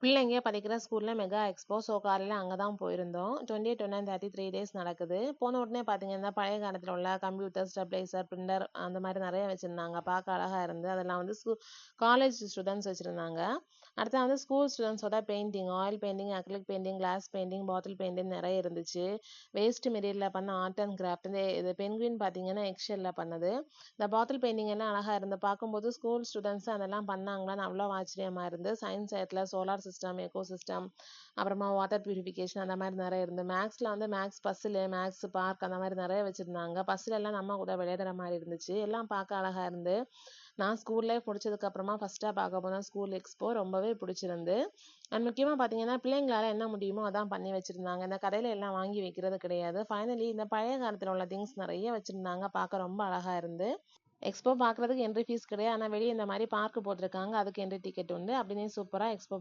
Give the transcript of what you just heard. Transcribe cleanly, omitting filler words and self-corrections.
பிள்ளைங்க படிக்கிற ஸ்கூல்ல மெகா எக்ஸ்போ. ஸோ காலையில அங்கே தான் போயிருந்தோம். 28, 29, 30 3 டேஸ் நடக்குது. போன உடனே பார்த்தீங்கன்னா பழைய காலத்தில் உள்ள கம்ப்யூட்டர், ஸ்டெபிளைசர், பிரிண்டர் அந்த மாதிரி நிறைய வச்சுருந்தாங்க. பார்க்க அழகாக இருந்து அதெல்லாம் வந்து காலேஜ் ஸ்டூடெண்ட்ஸ் வச்சுருந்தாங்க. அடுத்து வந்து ஸ்கூல் ஸ்டூடெண்ட்ஸோட painting, oil painting, acrylic painting, glass painting, bottle painting நிறைய இருந்துச்சு. வேஸ்ட் மெட்டீரியலில் பண்ண ஆர்ட் அண்ட் கிராஃப்ட். இது பென்குயின் பார்த்தீங்கன்னா எக்ஷெல்லில் பண்ணது. இந்த பாட்டில் பெயிண்டிங் எல்லாம் அழகாக இருந்து பார்க்கும்போது ஸ்கூல் ஸ்டூடெண்ட்ஸ் அதெல்லாம் பண்ணாங்களான்னு அவ்வளோ ஆச்சரியமாக இருந்து. சயின்ஸ் இடத்துல சோலார் சிஸ்டம், எக்கோ சிஸ்டம், அப்புறமா வாட்டர் பியூரிஃபிகேஷன் அந்த மாதிரி நிறைய இருந்து. மேக்ஸில் வந்து மேக்ஸ் பஸ்ஸில், மேக்ஸ் பார்க் அந்த மாதிரி நிறைய வச்சுருந்தாங்க. பஸ்ஸில் எல்லாம் நம்ம கூட விளையாடுற மாதிரி இருந்துச்சு. எல்லாம் பார்க்க அழகாக இருந்து. நான் ஸ்கூல் லைஃப் முடிச்சதுக்கு அப்புறமா ஃபர்ஸ்ட்டாக பார்க்க போனால் ஸ்கூல் எக்ஸ்போ ரொம்பவே பிடிச்சிருந்து. அண்ட் முக்கியமாக பார்த்தீங்கன்னா பிள்ளைங்களால என்ன முடியுமோ அதான் பண்ணி வச்சுருந்தாங்க. இந்த கடையில் எல்லாம் வாங்கி வைக்கிறது கிடையாது. ஃபைனலி இந்த பழைய காலத்தில் உள்ள திங்ஸ் நிறைய வச்சுருந்தாங்க. பார்க்க ரொம்ப அழகாக இருந்து. எக்ஸ்போ பார்க்குறதுக்கு என்ட்ரி ஃபீஸ் கிடையாது. ஆனால் வெளியே இந்த மாதிரி பார்க் போட்டிருக்காங்க, அதுக்கு என்ட்ரி டிக்கெட் உண்டு. அப்படின்னு சூப்பராக எக்ஸ்போ